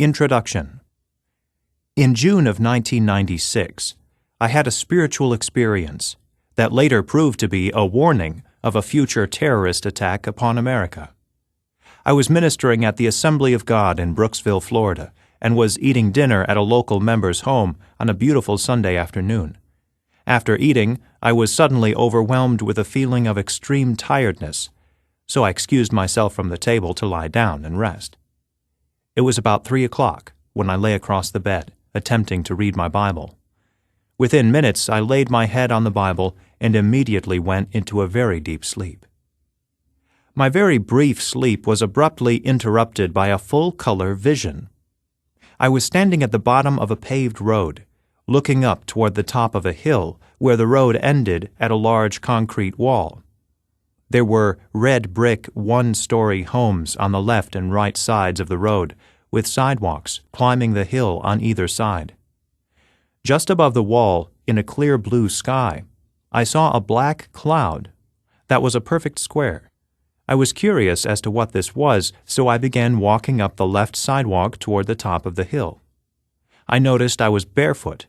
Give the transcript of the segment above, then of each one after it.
Introduction. In June of 1996, I had a spiritual experience that later proved to be a warning of a future terrorist attack upon America. I was ministering at the Assembly of God in Brooksville, Florida, and was eating dinner at a local member's home on a beautiful Sunday afternoon. After eating, I was suddenly overwhelmed with a feeling of extreme tiredness, so I excused myself from the table to lie down and rest. It was about 3 o'clock when I lay across the bed, attempting to read my Bible. Within minutes, I laid my head on the Bible and immediately went into a very deep sleep. My very brief sleep was abruptly interrupted by a full-color vision. I was standing at the bottom of a paved road, looking up toward the top of a hill where the road ended at a large concrete wall. There were red brick one-story homes on the left and right sides of the road, with sidewalks climbing the hill on either side. Just above the wall, in a clear blue sky, I saw a black cloud that was a perfect square. I was curious as to what this was, so I began walking up the left sidewalk toward the top of the hill. I noticed I was barefoot,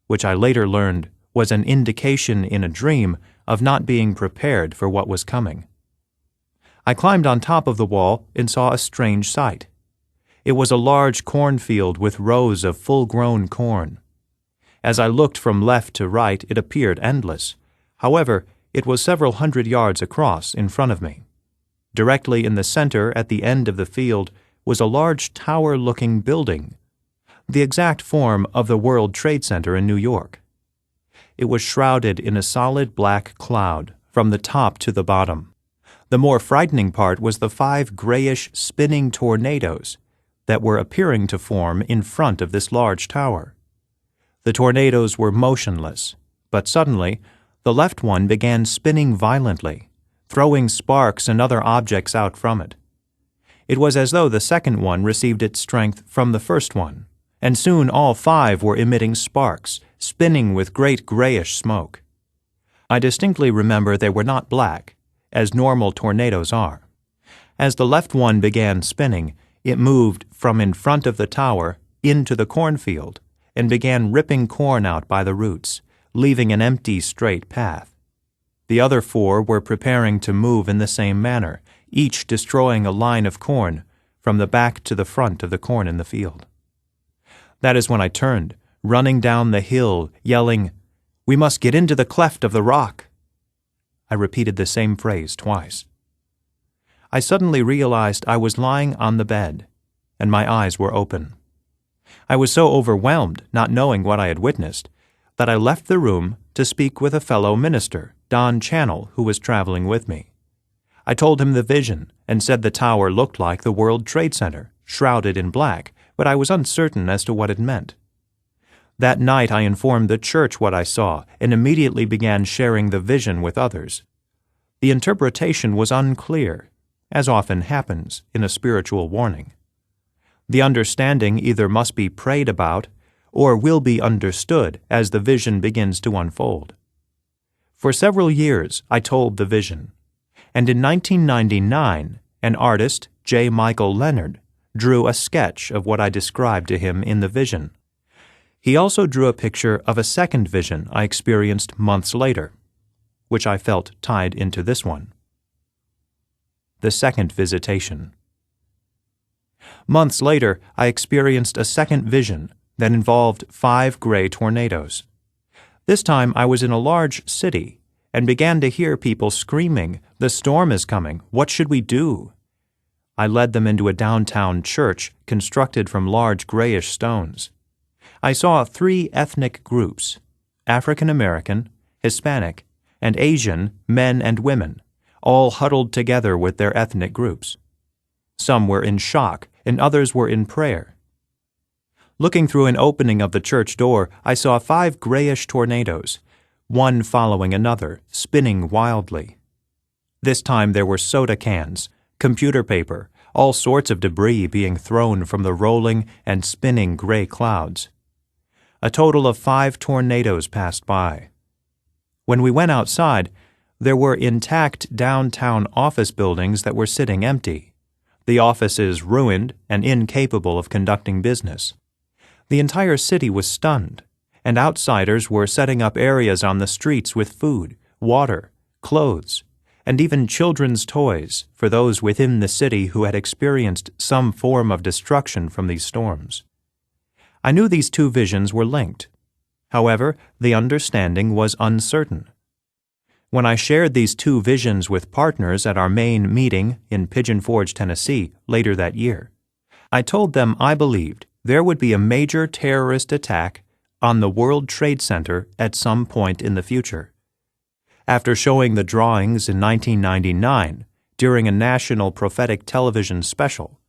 which I later learned was an indication in a dream of not being prepared for what was coming. I climbed on top of the wall and saw a strange sight. It was a large cornfield with rows of full-grown corn. As I looked from left to right, it appeared endless. However, it was several hundred yards across in front of me. Directly in the center, at the end of the field, was a large tower-looking building, the exact form of the World Trade Center in New York. It was shrouded in a solid black cloud from the top to the bottom. The more frightening part was the 5 grayish spinning tornadoes that were appearing to form in front of this large tower. The tornadoes were motionless, but suddenly the left one began spinning violently, throwing sparks and other objects out from it. It was as though the second one received its strength from the first one, and soon all 5 were emitting sparks, spinning with great grayish smoke. I distinctly remember they were not black, as normal tornadoes are. As the left one began spinning, it moved from in front of the tower into the cornfield and began ripping corn out by the roots, leaving an empty straight path. The other 4 were preparing to move in the same manner, each destroying a line of corn from the back to the front of the corn in the field. That is when I turned, running down the hill, yelling, "We must get into the cleft of the rock." I repeated the same phrase twice. I suddenly realized I was lying on the bed, and my eyes were open. I was so overwhelmed, not knowing what I had witnessed, that I left the room to speak with a fellow minister, Don Channel, who was traveling with me. I told him the vision and said the tower looked like the World Trade Center, shrouded in black, but I was uncertain as to what it meant. That night I informed the church what I saw and immediately began sharing the vision with others. The interpretation was unclear, as often happens in a spiritual warning. The understanding either must be prayed about or will be understood as the vision begins to unfold. For several years I told the vision, and in 1999 an artist, J. Michael Leonard, drew a sketch of what I described to him in the vision. He also drew a picture of a second vision I experienced months later, which I felt tied into this one. The second visitation. Months later, I experienced a second vision that involved 5 gray tornadoes. This time I was in a large city and began to hear people screaming, "The storm is coming, what should we do?" I led them into a downtown church constructed from large grayish stones. I saw 3 ethnic groups, African American, Hispanic, and Asian men and women, all huddled together with their ethnic groups. Some were in shock and others were in prayer. Looking through an opening of the church door, I saw 5 grayish tornadoes, one following another, spinning wildly. This time there were soda cans, computer paper, all sorts of debris being thrown from the rolling and spinning gray clouds. A total of 5 tornadoes passed by. When we went outside, there were intact downtown office buildings that were sitting empty. The office is ruined and incapable of conducting business. The entire city was stunned, and outsiders were setting up areas on the streets with food, water, clothes, and even children's toys for those within the city who had experienced some form of destruction from these storms. I knew these two visions were linked. However, the understanding was uncertain. When I shared these two visions with partners at our main meeting in Pigeon Forge, Tennessee, later that year, I told them I believed there would be a major terrorist attack on the World Trade Center at some point in the future. After showing the drawings in 1999 during a national prophetic television special,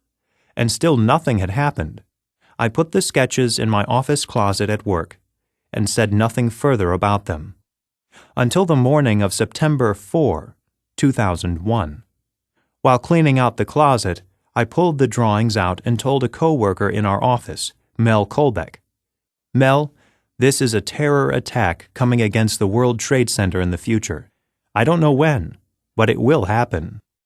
and still nothing had happened, I put the sketches in my office closet at work and said nothing further about them. Until the morning of September 4, 2001. While cleaning out the closet, I pulled the drawings out and told a coworker in our office, Mel Kolbeck, "Mel, this is a terror attack coming against the World Trade Center in the future. I don't know when, but it will happen."